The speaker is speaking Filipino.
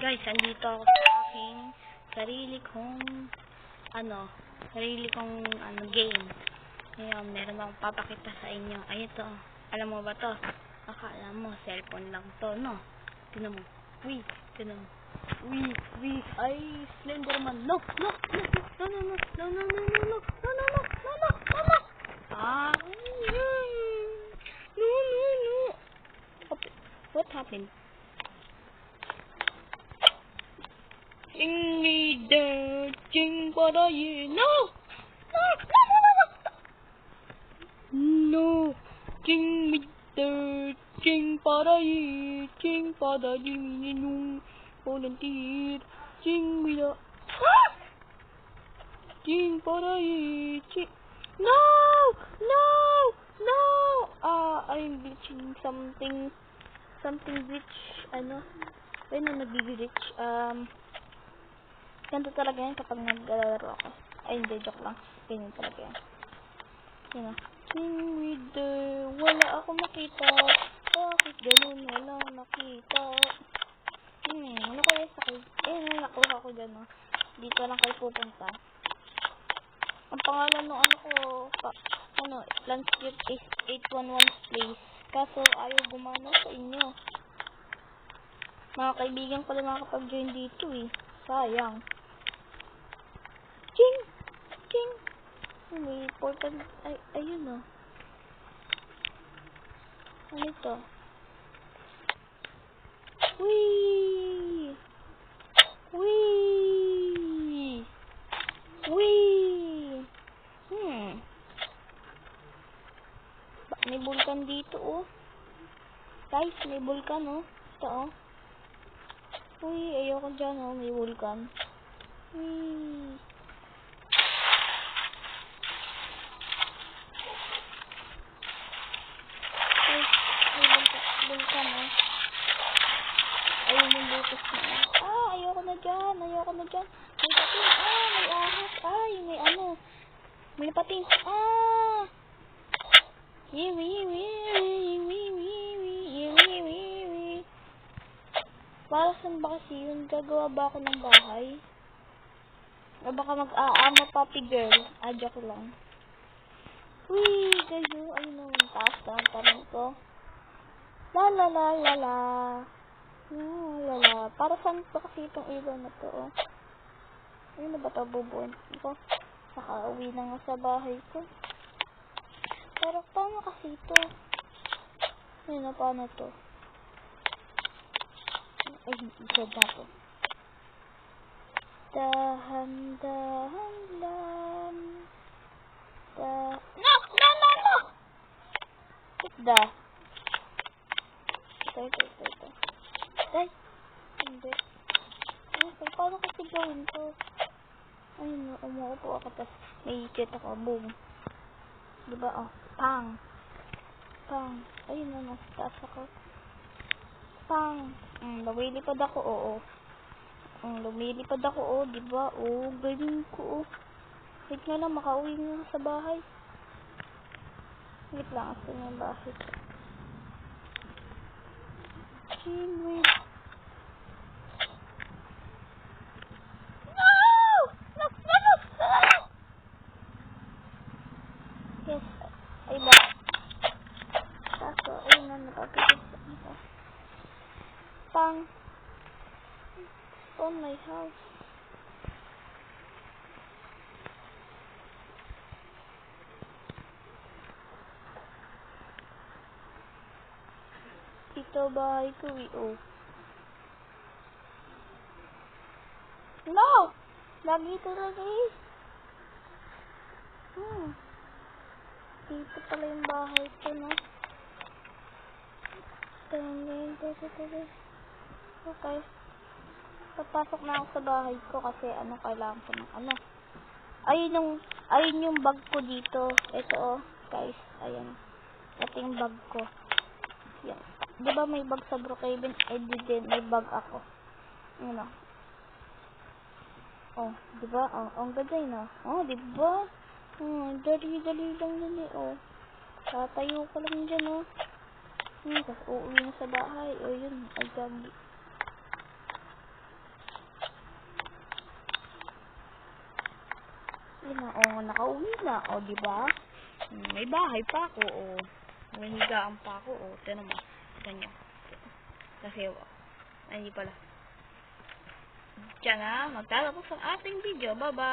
Guys, andito ako sa aking sarili kong game. Ngayon, meron akong papakita sa inyo. Ay, ito. Alam mo ba to? Akala mo, cellphone lang to, no? Tinan mo. Tinan mo. Ay, Slenderman. No. Ah, no. What happened? Sing me the ching para ye. No. Sing me the ching para ye. Ching para ye minung volunteer. Sing me the ching para ye. Ching. No. I'm glitching something glitch. Nag-glitch. Ganito talaga yan kapag naglalaro ako. Ay, hindi, joke lang. Ganyan talaga yan. Wala ako makita. Bakit ganun? Wala nakita. Ano kaya sakit? Nakuha ko dyan, no? Dito lang kayo pupunta. Ang pangalan ng Landscape is 811 Place. Kaso, ayaw gumana sa inyo. Mga kaibigan ko lang makakapag-join dito, eh. Sayang. Ching! May portal. Ayun, oh. Ano ito? Whee! May bulkan dito, oh. Guys, may bulkan, oh. Ito, oh. Ayoko dyan, oh. May bulkan. Bulkan, oh. Ayun yung butas na, oh. Ayoko na dyan. May patin. May ahas. May ano. May patin. Para saan ba kasi yun? Gagawa ba ako ng bahay? O baka mag-aama papi girl? Joke lang. Gayo. Ayun o. Taas na ang tanong ko. La. Para saan ba kasi itong ilaw na to? Oh? Ayun na ba ito? Bubuin ko. Nakauwi na nga sa bahay ko. Pero paano kasi ito? Ayun na, paano to? Ay, isa na to. Dahan-dahan lang. No! Ito. Ay, hindi. Paano kasi gawin to? Ayun, umuupo ako, tapos may chat ako, boom. Diba, oh, pang. Ayun na, nasa taas ako. Pang. Lumilipad ako, oo. Lumilipad ako, oh, diba? Oh, galing ko, oh. Wait nga lang, makauwi nga sa bahay. Wait lang, asan yung bahay. Wait. No! Yes, ay ba? Kaso, ayun na, napapagod sa ako. Pang. On my house. Ito bahay ko, oh. No! Lagi talaga, eh. Dito pala yung bahay ko, no? Okay. Papasok na ako sa bahay ko kasi kailangan ko ng Ayun yung bag ko dito. Ito, oh. Guys, ayan. Ito yung bag ko. Yan. Diba may bag sa Brookhaven? Din, may bag ako. Ano? Oh, diba? Oh, ang ganda yun, oh. Oh, diba? Dali lang yun, eh, oh. Tatayo ko lang dyan, oh. Tapos uuwi na sa bahay. O, yun. Ay, gagi. Yun na, oh, nakauwi na, oh, di ba? May bahay pa ako, oh. May higaan pa ako, oh. Tiyan mo. Tiyan nyo. Kasi, ay, hindi pala. Diyan na, magtatapos ang ating video. Bye-bye!